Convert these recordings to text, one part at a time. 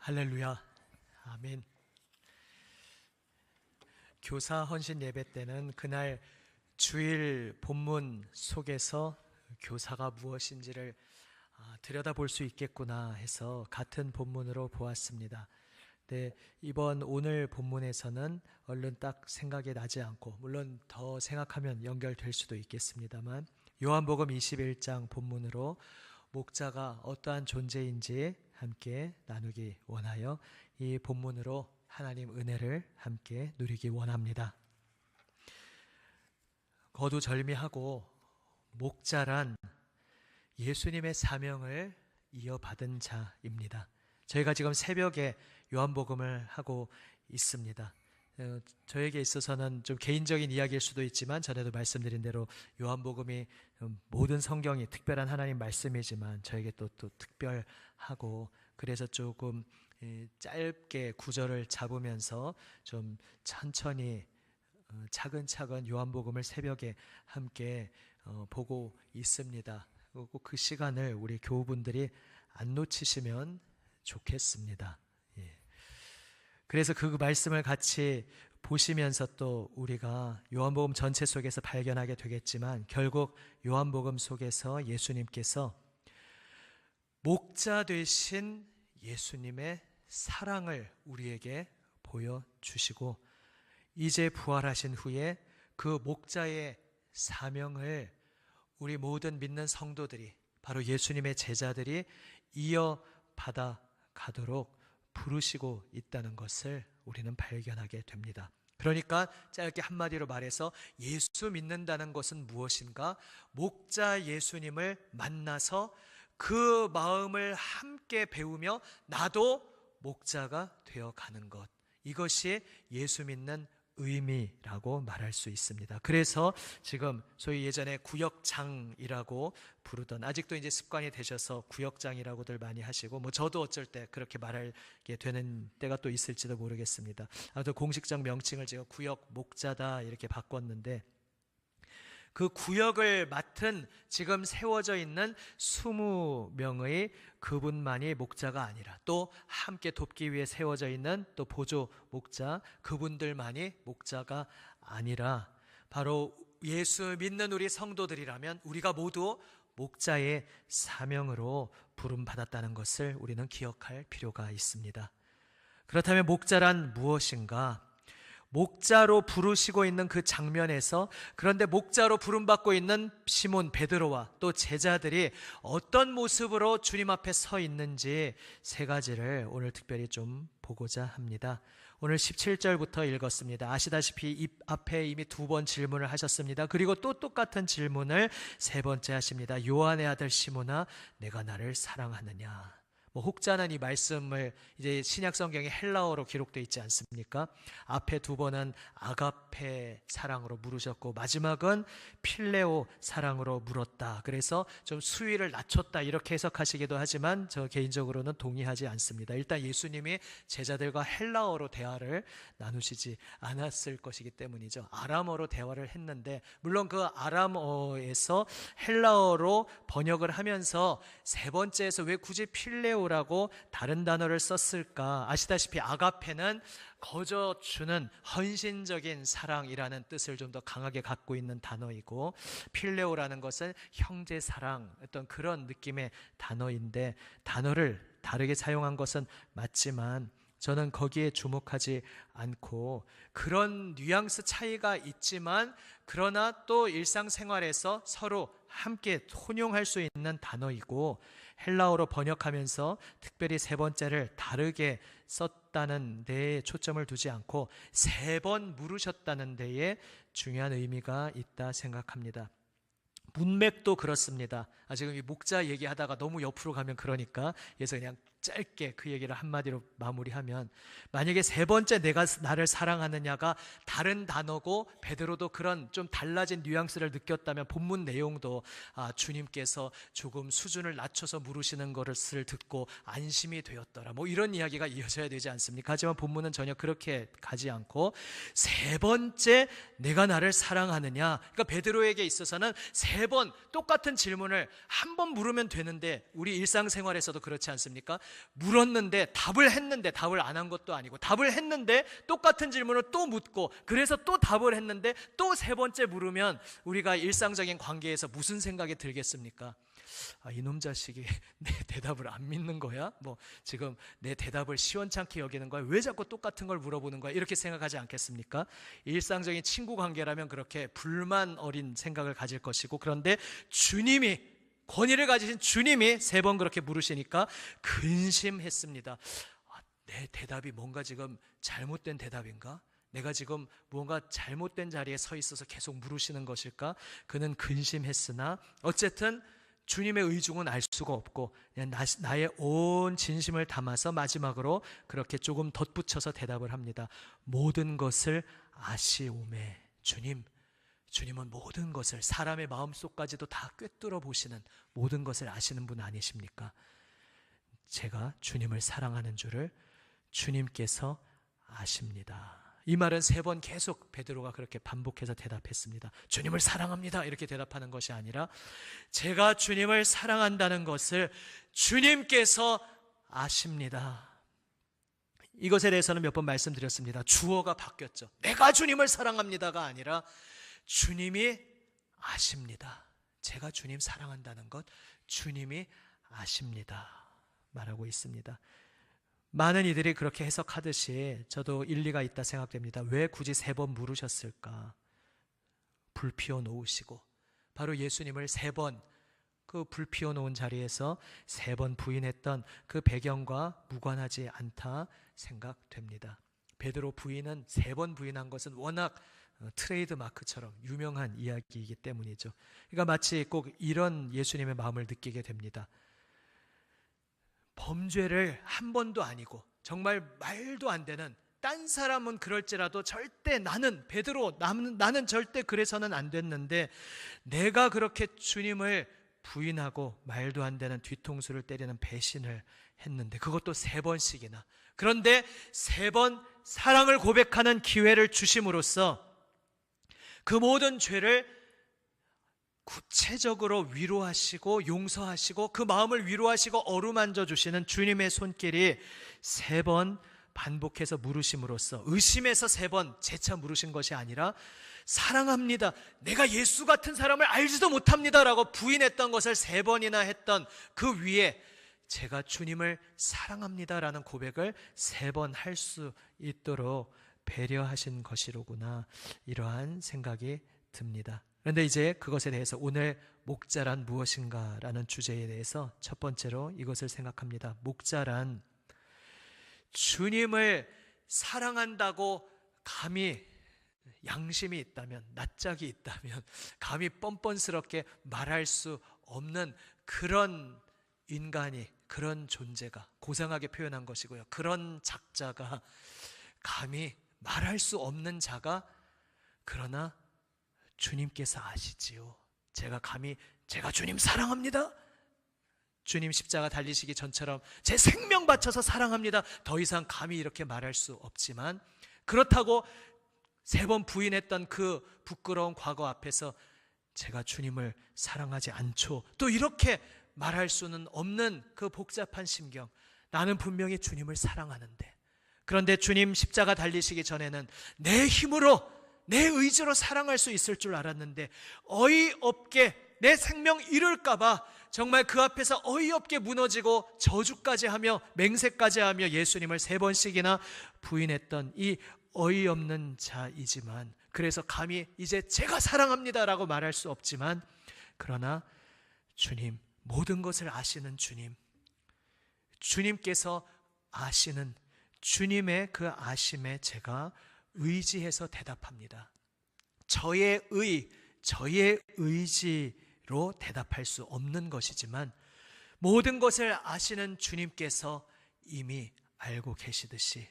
할렐루야. 아멘. 교사 헌신 예배 때는 그날 주일 본문 속에서 교사가 무엇인지를 들여다볼 수 있겠구나 해서 같은 본문으로 보았습니다. 네, 오늘 본문에서는 얼른 딱 생각이 나지 않고, 물론 더 생각하면 연결될 수도 있겠습니다만, 요한복음 21장 본문으로 목자가 어떠한 존재인지 함께 나누기 원하여 이 본문으로 하나님 은혜를 함께 누리기 원합니다. 거두절미하고 목자란 예수님의 사명을 이어받은 자입니다. 저희가 지금 새벽에 요한복음을 하고 있습니다. 저에게 있어서는 좀 개인적인 이야기일 수도 있지만 전에도 말씀드린 대로 요한복음이 모든 성경이 특별한 하나님 말씀이지만 저에게 또 특별하고, 그래서 조금 짧게 구절을 잡으면서 좀 천천히 차근차근 요한복음을 새벽에 함께 보고 있습니다. 꼭 그 시간을 우리 교우분들이 안 놓치시면 좋겠습니다. 그래서 그 말씀을 같이 보시면서 또 우리가 요한복음 전체 속에서 발견하게 되겠지만, 결국 요한복음 속에서 예수님께서 목자 되신 예수님의 사랑을 우리에게 보여주시고, 이제 부활하신 후에 그 목자의 사명을 우리 모든 믿는 성도들이, 바로 예수님의 제자들이 이어받아 가도록 부르시고 있다는 것을 우리는 발견하게 됩니다. 그러니까 짧게 한마디로 말해서 예수 믿는다는 것은 무엇인가? 목자 예수님을 만나서 그 마음을 함께 배우며 나도 목자가 되어가는 것, 이것이 예수 믿는 의미라고 말할 수 있습니다. 그래서 지금 소위 예전에 구역장이라고 부르던, 아직도 이제 습관이 되셔서 구역장이라고들 많이 하시고, 저도 어쩔 때 그렇게 말하게 되는 때가 또 있을지도 모르겠습니다. 아무튼 공식적 명칭을 제가 구역 목자다 이렇게 바꿨는데, 그 구역을 맡은 지금 세워져 있는 20명의 그분만이 목자가 아니라, 또 함께 돕기 위해 세워져 있는 또 보조 목자, 그분들만이 목자가 아니라 바로 예수 믿는 우리 성도들이라면 우리가 모두 목자의 사명으로 부름받았다는 것을 우리는 기억할 필요가 있습니다. 그렇다면 목자란 무엇인가? 목자로 부르시고 있는 그 장면에서, 그런데 목자로 부름받고 있는 시몬 베드로와 또 제자들이 어떤 모습으로 주님 앞에 서 있는지 세 가지를 오늘 특별히 좀 보고자 합니다. 오늘 17절부터 읽었습니다. 아시다시피 이 앞에 이미 2번 질문을 하셨습니다. 그리고 또 똑같은 질문을 3번째 하십니다. 요한의 아들 시몬아, 내가 나를 사랑하느냐? 혹자는 이 말씀을 이제 신약 성경에 헬라어로 기록되어 있지 않습니까? 앞에 2번은 아가페 사랑으로 물으셨고, 마지막은 필레오 사랑으로 물었다. 그래서 좀 수위를 낮췄다 이렇게 해석하시기도 하지만 저 개인적으로는 동의하지 않습니다. 일단 예수님이 제자들과 헬라어로 대화를 나누시지 않았을 것이기 때문이죠. 아람어로 대화를 했는데, 물론 그 아람어에서 헬라어로 번역을 하면서 3번째에서 왜 굳이 필레오 라고 다른 단어를 썼을까? 아시다시피 아가페는 거저주는 헌신적인 사랑이라는 뜻을 좀 더 강하게 갖고 있는 단어이고, 필레오라는 것은 형제 사랑, 어떤 그런 느낌의 단어인데, 단어를 다르게 사용한 것은 맞지만 저는 거기에 주목하지 않고, 그런 뉘앙스 차이가 있지만 그러나 또 일상생활에서 서로 함께 통용할 수 있는 단어이고, 헬라어로 번역하면서 특별히 3번째를 다르게 썼다는 데에 초점을 두지 않고 3번 물으셨다는 데에 중요한 의미가 있다 생각합니다. 문맥도 그렇습니다. 지금 이 목자 얘기하다가 너무 옆으로 가면 그러니까, 그래서 그냥 짧게 그 얘기를 한마디로 마무리하면, 만약에 3번째 내가 나를 사랑하느냐가 다른 단어고 베드로도 그런 좀 달라진 뉘앙스를 느꼈다면 본문 내용도 주님께서 조금 수준을 낮춰서 물으시는 것을 듣고 안심이 되었더라, 이런 이야기가 이어져야 되지 않습니까? 하지만 본문은 전혀 그렇게 가지 않고 3번째 내가 나를 사랑하느냐, 그러니까 베드로에게 있어서는 3번 똑같은 질문을 한 번 물으면 되는데, 우리 일상생활에서도 그렇지 않습니까? 물었는데 답을 했는데 답을 안 한 것도 아니고, 답을 했는데 똑같은 질문을 또 묻고, 그래서 또 답을 했는데 또 세 번째 물으면 우리가 일상적인 관계에서 무슨 생각이 들겠습니까? 이놈 자식이 내 대답을 안 믿는 거야? 지금 내 대답을 시원찮게 여기는 거야? 왜 자꾸 똑같은 걸 물어보는 거야? 이렇게 생각하지 않겠습니까? 일상적인 친구 관계라면 그렇게 불만 어린 생각을 가질 것이고, 그런데 권위를 가지신 주님이 세 번 그렇게 물으시니까 근심했습니다. 내 대답이 뭔가 지금 잘못된 대답인가? 내가 지금 무언가 잘못된 자리에 서 있어서 계속 물으시는 것일까? 그는 근심했으나 어쨌든 주님의 의중은 알 수가 없고, 그냥 나의 온 진심을 담아서 마지막으로 그렇게 조금 덧붙여서 대답을 합니다. 모든 것을 아시오매. 주님은 모든 것을, 사람의 마음속까지도 다 꿰뚫어 보시는, 모든 것을 아시는 분 아니십니까? 제가 주님을 사랑하는 줄을 주님께서 아십니다. 이 말은 세 번 계속 베드로가 그렇게 반복해서 대답했습니다. 주님을 사랑합니다 이렇게 대답하는 것이 아니라, 제가 주님을 사랑한다는 것을 주님께서 아십니다. 이것에 대해서는 몇 번 말씀드렸습니다. 주어가 바뀌었죠. 내가 주님을 사랑합니다가 아니라 주님이 아십니다. 제가 주님 사랑한다는 것 주님이 아십니다 말하고 있습니다. 많은 이들이 그렇게 해석하듯이 저도 일리가 있다 생각됩니다. 왜 굳이 세 번 물으셨을까? 불 피워 놓으시고, 바로 예수님을 세 번 그 불 피워 놓은 자리에서 세 번 부인했던 그 배경과 무관하지 않다 생각됩니다. 베드로 부인은 세 번 부인한 것은 워낙 트레이드 마크처럼 유명한 이야기이기 때문이죠. 그러니까 마치 꼭 이런 예수님의 마음을 느끼게 됩니다. 범죄를 한 번도 아니고 정말 말도 안 되는, 딴 사람은 그럴지라도 절대 나는 절대 그래서는 안 됐는데, 내가 그렇게 주님을 부인하고 말도 안 되는 뒤통수를 때리는 배신을 했는데, 그것도 세 번씩이나. 그런데 세 번 사랑을 고백하는 기회를 주심으로써 그 모든 죄를 구체적으로 위로하시고 용서하시고 그 마음을 위로하시고 어루만져 주시는 주님의 손길이 세 번 반복해서 물으심으로써, 의심해서 세 번 재차 물으신 것이 아니라 사랑합니다, 내가 예수 같은 사람을 알지도 못합니다 라고 부인했던 것을 세 번이나 했던 그 위에 제가 주님을 사랑합니다 라는 고백을 세 번 할 수 있도록 배려하신 것이로구나, 이러한 생각이 듭니다. 그런데 이제 그것에 대해서 오늘 목자란 무엇인가 라는 주제에 대해서 첫 번째로 이것을 생각합니다. 목자란 주님을 사랑한다고 감히 양심이 있다면, 낯짝이 있다면 감히 뻔뻔스럽게 말할 수 없는 그런 인간이, 그런 존재가, 고상하게 표현한 것이고요, 그런 작자가, 감히 말할 수 없는 자가, 그러나 주님께서 아시지요. 제가 주님 사랑합니다, 주님 십자가 달리시기 전처럼 제 생명 바쳐서 사랑합니다, 더 이상 감히 이렇게 말할 수 없지만, 그렇다고 세 번 부인했던 그 부끄러운 과거 앞에서 제가 주님을 사랑하지 않죠, 또 이렇게 말할 수는 없는 그 복잡한 심경. 나는 분명히 주님을 사랑하는데, 그런데 주님 십자가 달리시기 전에는 내 힘으로, 내 의지로 사랑할 수 있을 줄 알았는데, 어이없게 내 생명 잃을까봐 정말 그 앞에서 어이없게 무너지고 저주까지 하며 맹세까지 하며 예수님을 세 번씩이나 부인했던 이 어이없는 자이지만, 그래서 감히 이제 제가 사랑합니다라고 말할 수 없지만, 그러나 주님, 모든 것을 아시는 주님, 주님께서 아시는 주님의 그 아심에 제가 의지해서 대답합니다. 저의 의지로 대답할 수 없는 것이지만, 모든 것을 아시는 주님께서 이미 알고 계시듯이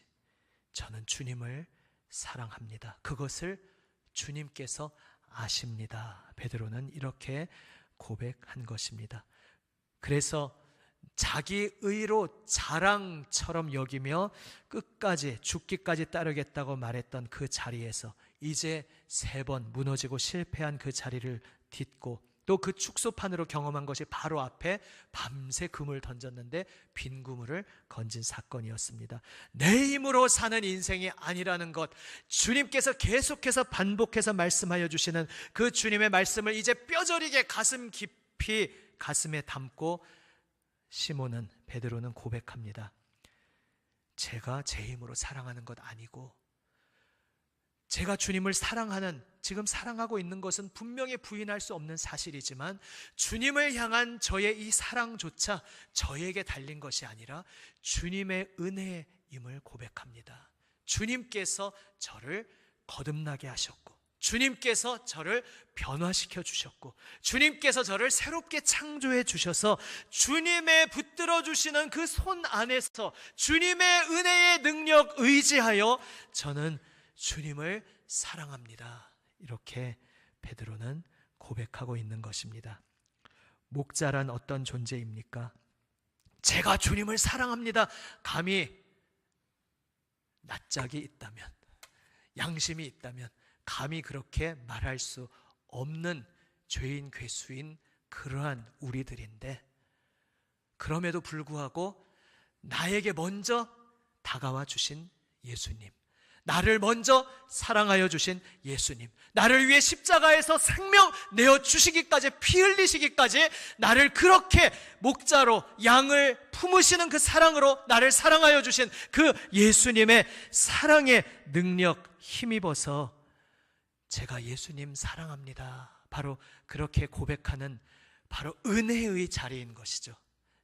저는 주님을 사랑합니다. 그것을 주님께서 아십니다. 베드로는 이렇게 고백한 것입니다. 그래서 자기 의로 자랑처럼 여기며 끝까지 죽기까지 따르겠다고 말했던 그 자리에서 이제 세 번 무너지고 실패한 그 자리를 딛고 또 그 축소판으로 경험한 것이 바로 앞에 밤새 그물 던졌는데 빈 그물을 건진 사건이었습니다. 내 힘으로 사는 인생이 아니라는 것, 주님께서 계속해서 반복해서 말씀하여 주시는 그 주님의 말씀을 이제 뼈저리게 가슴 깊이 가슴에 담고 시몬은, 베드로는 고백합니다. 제가 제 힘으로 사랑하는 것 아니고, 제가 주님을 사랑하는, 지금 사랑하고 있는 것은 분명히 부인할 수 없는 사실이지만 주님을 향한 저의 이 사랑조차 저에게 달린 것이 아니라 주님의 은혜임을 고백합니다. 주님께서 저를 거듭나게 하셨고, 주님께서 저를 변화시켜 주셨고, 주님께서 저를 새롭게 창조해 주셔서 주님의 붙들어 주시는 그 손 안에서 주님의 은혜의 능력 의지하여 저는 주님을 사랑합니다. 이렇게 베드로는 고백하고 있는 것입니다. 목자란 어떤 존재입니까? 제가 주님을 사랑합니다. 감히 낯짝이 있다면, 양심이 있다면 감히 그렇게 말할 수 없는 죄인 괴수인 그러한 우리들인데, 그럼에도 불구하고 나에게 먼저 다가와 주신 예수님, 나를 먼저 사랑하여 주신 예수님, 나를 위해 십자가에서 생명 내어주시기까지, 피 흘리시기까지 나를 그렇게 목자로 양을 품으시는 그 사랑으로 나를 사랑하여 주신 그 예수님의 사랑의 능력 힘입어서 제가 예수님 사랑합니다, 바로 그렇게 고백하는 바로 은혜의 자리인 것이죠.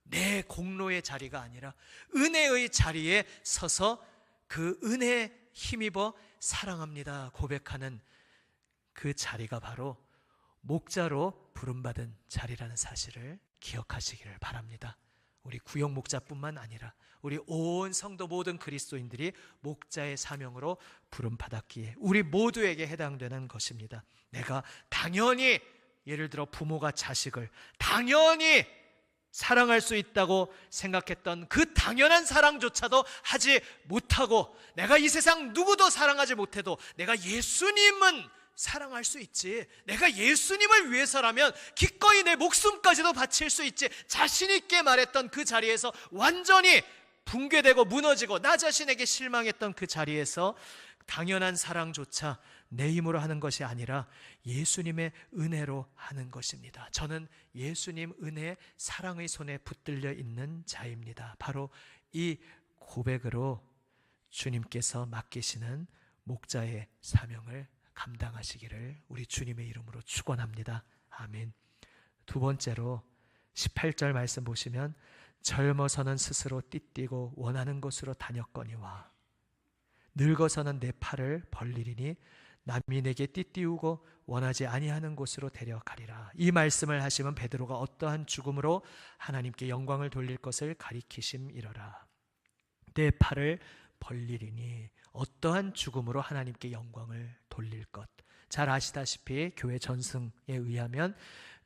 내 공로의 자리가 아니라 은혜의 자리에 서서 그 은혜에 힘입어 사랑합니다 고백하는 그 자리가 바로 목자로 부름받은 자리라는 사실을 기억하시기를 바랍니다. 우리 구역 목자뿐만 아니라 우리 온 성도 모든 그리스도인들이 목자의 사명으로 부름받았기에 우리 모두에게 해당되는 것입니다. 내가 당연히, 예를 들어 부모가 자식을 당연히 사랑할 수 있다고 생각했던 그 당연한 사랑조차도 하지 못하고, 내가 이 세상 누구도 사랑하지 못해도 내가 예수님은 사랑할 수 있지, 내가 예수님을 위해서라면 기꺼이 내 목숨까지도 바칠 수 있지, 자신 있게 말했던 그 자리에서 완전히 붕괴되고 무너지고 나 자신에게 실망했던 그 자리에서 당연한 사랑조차 내 힘으로 하는 것이 아니라 예수님의 은혜로 하는 것입니다. 저는 예수님 은혜, 사랑의 손에 붙들려 있는 자입니다. 바로 이 고백으로 주님께서 맡기시는 목자의 사명을 감당하시기를 우리 주님의 이름으로 축원합니다. 아멘. 두 번째로 18절 말씀 보시면, 젊어서는 스스로 띠띠고 원하는 곳으로 다녔거니와 늙어서는 내 팔을 벌리리니 남이 내게 띠띠우고 원하지 아니하는 곳으로 데려가리라. 이 말씀을 하시면 베드로가 어떠한 죽음으로 하나님께 영광을 돌릴 것을 가리키심이러라. 내 팔을 벌리리니, 어떠한 죽음으로 하나님께 영광을 돌릴 것. 잘 아시다시피 교회 전승에 의하면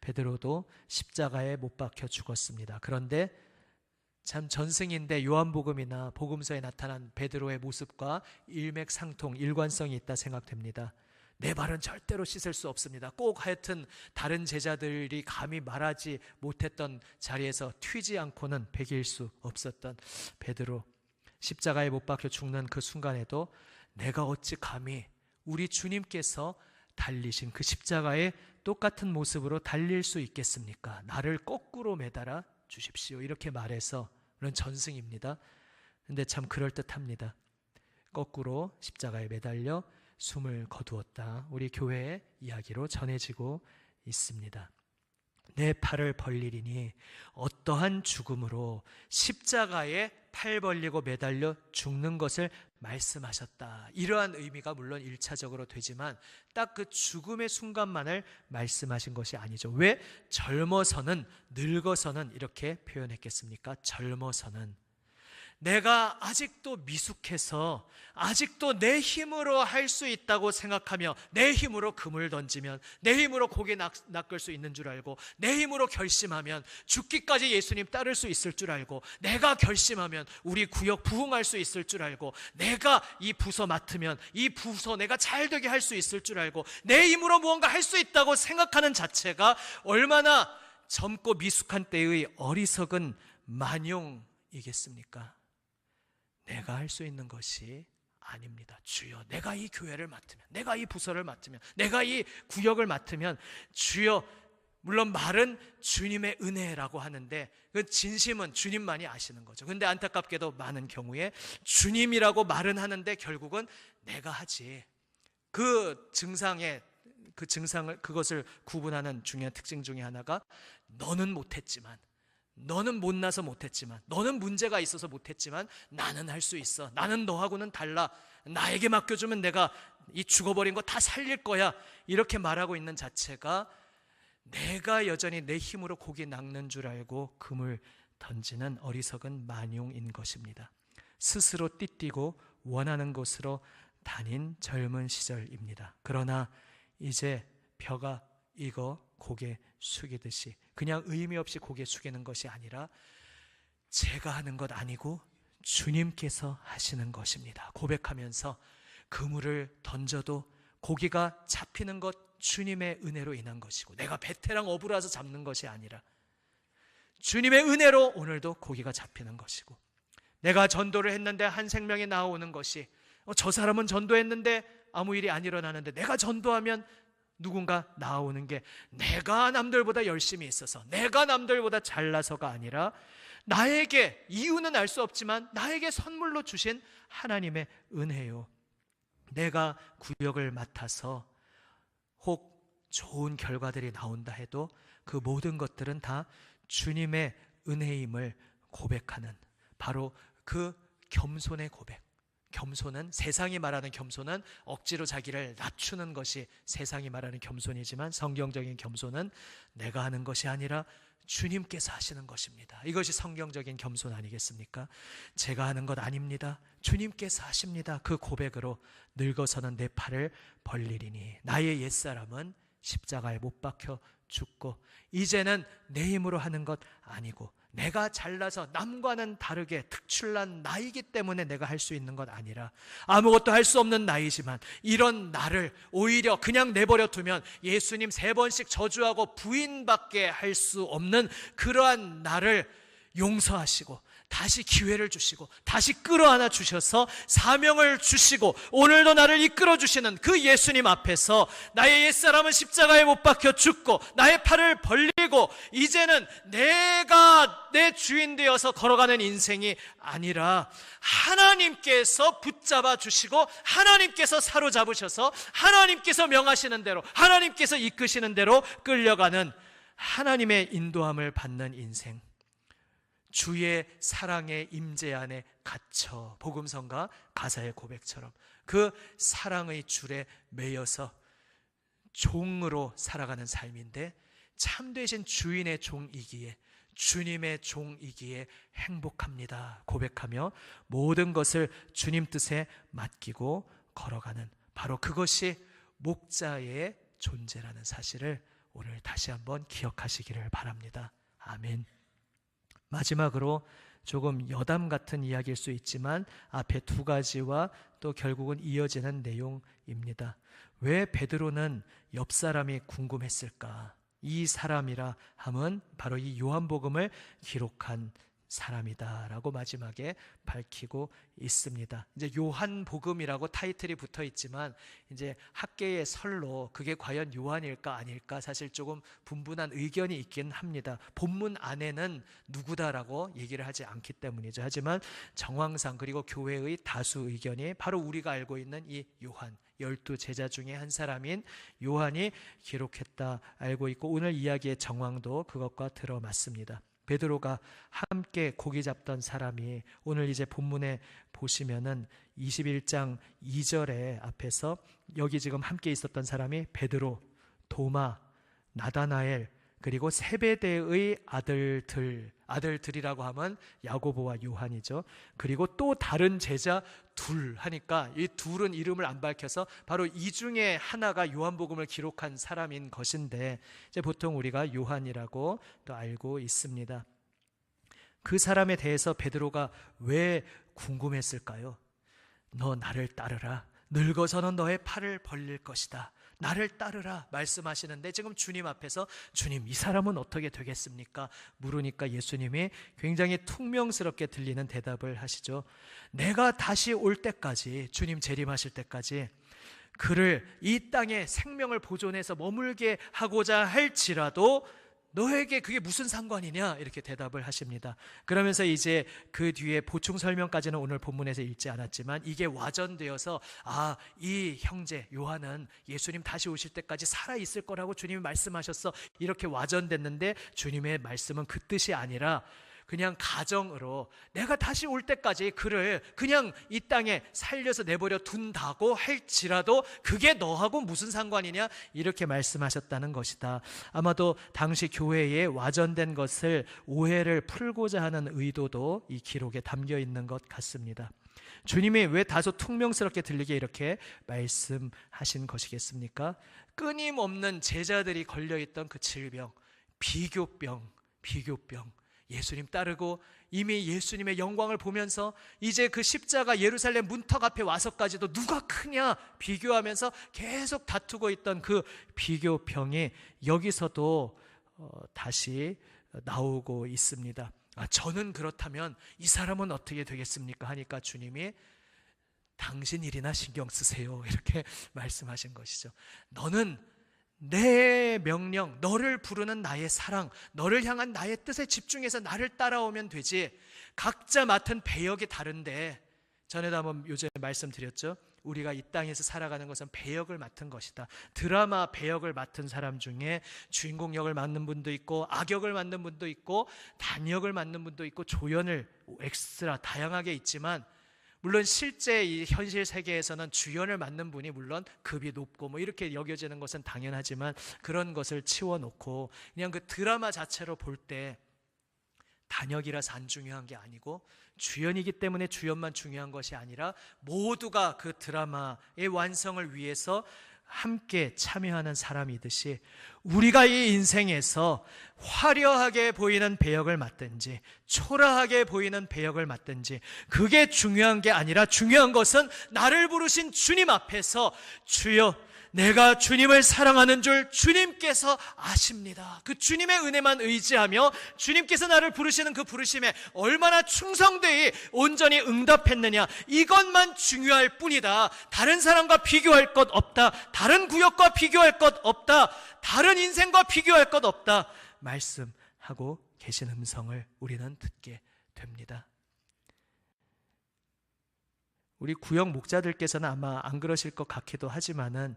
베드로도 십자가에 못 박혀 죽었습니다. 그런데 참 전승인데 요한복음이나 복음서에 나타난 베드로의 모습과 일맥상통, 일관성이 있다 생각됩니다. 내 발은 절대로 씻을 수 없습니다. 꼭 하여튼 다른 제자들이 감히 말하지 못했던 자리에서 튀지 않고는 베길 수 없었던 베드로, 십자가에 못 박혀 죽는 그 순간에도 내가 어찌 감히 우리 주님께서 달리신 그 십자가에 똑같은 모습으로 달릴 수 있겠습니까? 나를 거꾸로 매달아 주십시오, 이렇게 말해서, 그런 전승입니다. 그런데 참 그럴듯합니다. 거꾸로 십자가에 매달려 숨을 거두었다, 우리 교회의 이야기로 전해지고 있습니다. 내 팔을 벌리리니, 어떠한 죽음으로 십자가에 팔 벌리고 매달려 죽는 것을 말씀하셨다. 이러한 의미가 물론 1차적으로 되지만 딱 그 죽음의 순간만을 말씀하신 것이 아니죠. 왜 젊어서는, 늙어서는 이렇게 표현했겠습니까? 젊어서는 내가 아직도 미숙해서 아직도 내 힘으로 할 수 있다고 생각하며 내 힘으로 금을 던지면, 내 힘으로 고개 낚을 수 있는 줄 알고, 내 힘으로 결심하면 죽기까지 예수님 따를 수 있을 줄 알고, 내가 결심하면 우리 구역 부흥할 수 있을 줄 알고, 내가 이 부서 맡으면 이 부서 내가 잘 되게 할 수 있을 줄 알고, 내 힘으로 무언가 할 수 있다고 생각하는 자체가 얼마나 젊고 미숙한 때의 어리석은 만용이겠습니까? 내가 할 수 있는 것이 아닙니다. 주여, 내가 이 교회를 맡으면, 내가 이 부서를 맡으면, 내가 이 구역을 맡으면, 주여, 물론 말은 주님의 은혜라고 하는데 그 진심은 주님만이 아시는 거죠. 근데 안타깝게도 많은 경우에 주님이라고 말은 하는데 결국은 내가 하지. 그것을 구분하는 중요한 특징 중에 하나가, 너는 못했지만, 너는 못나서 못했지만, 너는 문제가 있어서 못했지만 나는 할 수 있어. 나는 너하고는 달라. 나에게 맡겨주면 내가 이 죽어버린 거 다 살릴 거야. 이렇게 말하고 있는 자체가 내가 여전히 내 힘으로 고기 낚는 줄 알고 금을 던지는 어리석은 만용인 것입니다. 스스로 띠뛰고 원하는 곳으로 다닌 젊은 시절입니다. 그러나 이제 벼가 익어 고개 숙이듯이 그냥 의미 없이 고개 숙이는 것이 아니라 제가 하는 것 아니고 주님께서 하시는 것입니다. 고백하면서 그물을 던져도 고기가 잡히는 것 주님의 은혜로 인한 것이고, 내가 베테랑 어부라서 잡는 것이 아니라 주님의 은혜로 오늘도 고기가 잡히는 것이고, 내가 전도를 했는데 한 생명이 나오는 것이 저 사람은 전도했는데 아무 일이 안 일어나는데 내가 전도하면 누군가 나오는 게 내가 남들보다 열심히 있어서, 내가 남들보다 잘나서가 아니라 나에게, 이유는 알 수 없지만 나에게 선물로 주신 하나님의 은혜요. 내가 구역을 맡아서 혹 좋은 결과들이 나온다 해도 그 모든 것들은 다 주님의 은혜임을 고백하는, 바로 그 겸손의 고백. 겸손은, 세상이 말하는 겸손은 억지로 자기를 낮추는 것이 세상이 말하는 겸손이지만, 성경적인 겸손은 내가 하는 것이 아니라 주님께서 하시는 것입니다. 이것이 성경적인 겸손 아니겠습니까? 제가 하는 것 아닙니다. 주님께서 하십니다. 그 고백으로 늙어서는 내 팔을 벌리리니 나의 옛사람은 십자가에 못 박혀 죽고, 이제는 내 힘으로 하는 것 아니고 내가 잘나서 남과는 다르게 특출난 나이기 때문에 내가 할 수 있는 것 아니라, 아무것도 할 수 없는 나이지만 이런 나를 오히려 그냥 내버려 두면 예수님 3번씩 저주하고 부인밖에 할 수 없는 그러한 나를 용서하시고 다시 기회를 주시고 다시 끌어안아 주셔서 사명을 주시고 오늘도 나를 이끌어 주시는 그 예수님 앞에서 나의 옛사람은 십자가에 못 박혀 죽고 나의 팔을 벌리고 이제는 내가 내 주인 되어서 걸어가는 인생이 아니라 하나님께서 붙잡아 주시고 하나님께서 사로잡으셔서 하나님께서 명하시는 대로, 하나님께서 이끄시는 대로 끌려가는 하나님의 인도함을 받는 인생, 주의 사랑의 임재 안에 갇혀 복음성가 가사의 고백처럼 그 사랑의 줄에 매여서 종으로 살아가는 삶인데, 참되신 주인의 종이기에, 주님의 종이기에 행복합니다 고백하며 모든 것을 주님 뜻에 맡기고 걸어가는, 바로 그것이 목자의 존재라는 사실을 오늘 다시 한번 기억하시기를 바랍니다. 아멘. 마지막으로 조금 여담 같은 이야기일 수 있지만 앞에 2가지와 또 결국은 이어지는 내용입니다. 왜 베드로는 옆 사람이 궁금했을까? 이 사람이라 함은 바로 이 요한복음을 기록한 사람이다라고 마지막에 밝히고 있습니다. 이제 요한복음이라고 타이틀이 붙어 있지만 이제 학계의 설로 그게 과연 요한일까 아닐까 사실 조금 분분한 의견이 있긴 합니다. 본문 안에는 누구다라고 얘기를 하지 않기 때문이죠. 하지만 정황상 그리고 교회의 다수 의견이 바로 우리가 알고 있는 이 요한, 12제자 중에 한 사람인 요한이 기록했다 알고 있고, 오늘 이야기의 정황도 그것과 들어맞습니다. 베드로가 함께 고기 잡던 사람이 오늘 이제 본문에 보시면은 21장 2절에 앞에서 여기 지금 함께 있었던 사람이 베드로, 도마, 나다나엘, 그리고 세베대의 아들들이라고 하면 야고보와 요한이죠. 그리고 또 다른 제자 둘 하니까 이 둘은 이름을 안 밝혀서 바로 이 중에 하나가 요한복음을 기록한 사람인 것인데, 이제 보통 우리가 요한이라고 또 알고 있습니다. 그 사람에 대해서 베드로가 왜 궁금했을까요? 너 나를 따르라. 늙어서는 너의 팔을 벌릴 것이다. 나를 따르라 말씀하시는데, 지금 주님 앞에서 주님, 이 사람은 어떻게 되겠습니까? 물으니까 예수님이 굉장히 퉁명스럽게 들리는 대답을 하시죠. 내가 다시 올 때까지, 주님 재림하실 때까지 그를 이 땅에 생명을 보존해서 머물게 하고자 할지라도 너에게 그게 무슨 상관이냐? 이렇게 대답을 하십니다. 그러면서 이제 그 뒤에 보충 설명까지는 오늘 본문에서 읽지 않았지만 이게 와전되어서 이 형제 요한은 예수님 다시 오실 때까지 살아있을 거라고 주님이 말씀하셨어, 이렇게 와전됐는데, 주님의 말씀은 그 뜻이 아니라 그냥 가정으로 내가 다시 올 때까지 그를 그냥 이 땅에 살려서 내버려 둔다고 할지라도 그게 너하고 무슨 상관이냐, 이렇게 말씀하셨다는 것이다. 아마도 당시 교회에 와전된 것을, 오해를 풀고자 하는 의도도 이 기록에 담겨 있는 것 같습니다. 주님이 왜 다소 퉁명스럽게 들리게 이렇게 말씀하신 것이겠습니까? 끊임없는 제자들이 걸려있던 그 질병, 비교병. 예수님 따르고 이미 예수님의 영광을 보면서 이제 그 십자가 예루살렘 문턱 앞에 와서까지도 누가 크냐 비교하면서 계속 다투고 있던 그 비교병이 여기서도 다시 나오고 있습니다. 저는 그렇다면 이 사람은 어떻게 되겠습니까? 하니까 주님이 당신 일이나 신경 쓰세요, 이렇게 말씀하신 것이죠. 너는 내 명령, 너를 부르는 나의 사랑, 너를 향한 나의 뜻에 집중해서 나를 따라오면 되지. 각자 맡은 배역이 다른데, 전에도 한번 요즘에 말씀드렸죠. 우리가 이 땅에서 살아가는 것은 배역을 맡은 것이다. 드라마 배역을 맡은 사람 중에 주인공 역을 맡는 분도 있고, 악역을 맡는 분도 있고, 단역을 맡는 분도 있고, 조연을 엑스트라 다양하게 있지만, 물론 실제 이 현실 세계에서는 주연을 맡는 분이 물론 급이 높고 뭐 이렇게 여겨지는 것은 당연하지만, 그런 것을 치워놓고 그냥 그 드라마 자체로 볼 때 단역이라서 안 중요한 게 아니고, 주연이기 때문에 주연만 중요한 것이 아니라 모두가 그 드라마의 완성을 위해서 함께 참여하는 사람이듯이, 우리가 이 인생에서 화려하게 보이는 배역을 맡든지 초라하게 보이는 배역을 맡든지 그게 중요한 게 아니라, 중요한 것은 나를 부르신 주님 앞에서 주여, 내가 주님을 사랑하는 줄 주님께서 아십니다. 그 주님의 은혜만 의지하며 주님께서 나를 부르시는 그 부르심에 얼마나 충성되이 온전히 응답했느냐, 이것만 중요할 뿐이다. 다른 사람과 비교할 것 없다. 다른 구역과 비교할 것 없다. 다른 인생과 비교할 것 없다. 말씀하고 계신 음성을 우리는 듣게 됩니다. 우리 구역 목자들께서는 아마 안 그러실 것 같기도 하지만은,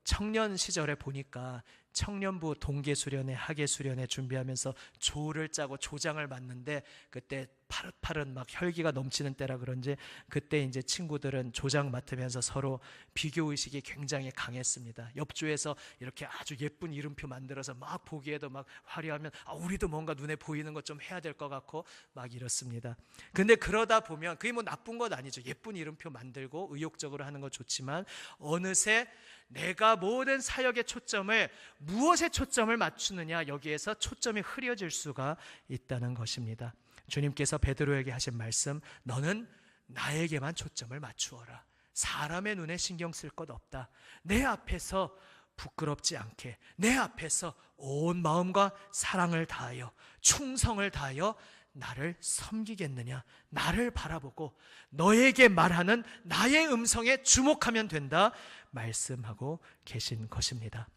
청년 시절에 보니까 청년부 동계수련회, 학예수련회 준비하면서 조를 짜고 조장을 맡는데, 그때 파릇파릇 막 혈기가 넘치는 때라 그런지 그때 이제 친구들은 조장 맡으면서 서로 비교의식이 굉장히 강했습니다. 옆조에서 이렇게 아주 예쁜 이름표 만들어서 막 보기에도 막 화려하면 우리도 뭔가 눈에 보이는 것 좀 해야 될 것 같고 막 이렇습니다. 근데 그러다 보면 그게 뭐 나쁜 것 아니죠. 예쁜 이름표 만들고 의욕적으로 하는 거 좋지만, 어느새 내가 모든 사역의 초점을 무엇에 초점을 맞추느냐, 여기에서 초점이 흐려질 수가 있다는 것입니다. 주님께서 베드로에게 하신 말씀, 너는 나에게만 초점을 맞추어라. 사람의 눈에 신경 쓸 것 없다. 내 앞에서 부끄럽지 않게, 내 앞에서 온 마음과 사랑을 다하여 충성을 다하여 나를 섬기겠느냐, 나를 바라보고 너에게 말하는 나의 음성에 주목하면 된다 말씀하고 계신 것입니다.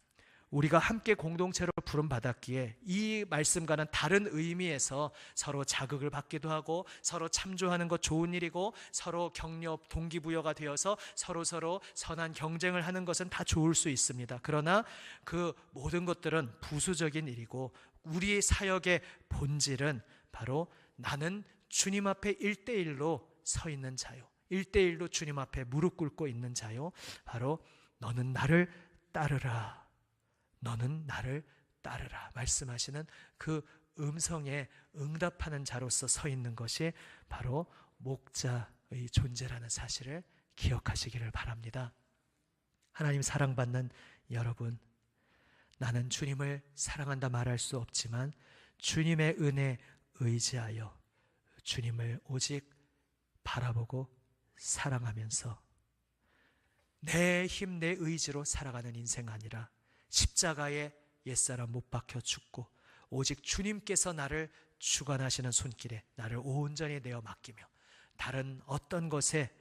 우리가 함께 공동체로 부름받았기에 이 말씀과는 다른 의미에서 서로 자극을 받기도 하고, 서로 참조하는 것 좋은 일이고, 서로 격려, 동기부여가 되어서 서로 선한 경쟁을 하는 것은 다 좋을 수 있습니다. 그러나 그 모든 것들은 부수적인 일이고, 우리 사역의 본질은 바로 나는 주님 앞에 1대1로 서 있는 자요, 1대1로 주님 앞에 무릎 꿇고 있는 자요, 바로 너는 나를 따르라, 너는 나를 따르라 말씀하시는 그 음성에 응답하는 자로서 서 있는 것이 바로 목자의 존재라는 사실을 기억하시기를 바랍니다. 하나님 사랑받는 여러분, 나는 주님을 사랑한다 말할 수 없지만 주님의 은혜에 의지하여 주님을 오직 바라보고 사랑하면서 내 힘, 내 의지로 살아가는 인생 아니라 십자가에 옛사람 못 박혀 죽고 오직 주님께서 나를 주관하시는 손길에 나를 온전히 내어 맡기며 다른 어떤 것에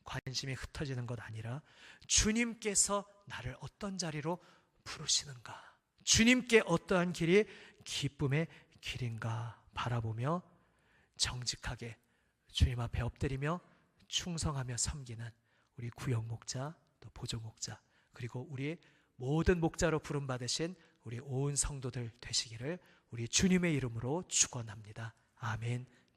관심이 흩어지는 것 아니라 주님께서 나를 어떤 자리로 부르시는가, 주님께 어떠한 길이 기쁨의 길인가 바라보며 정직하게 주님 앞에 엎드리며 충성하며 섬기는 우리 구역 목자, 또 보조 목자, 그리고 우리 모든 목자로 부름받으신 우리 온 성도들 되시기를 우리 주님의 이름으로 축원합니다. 아멘.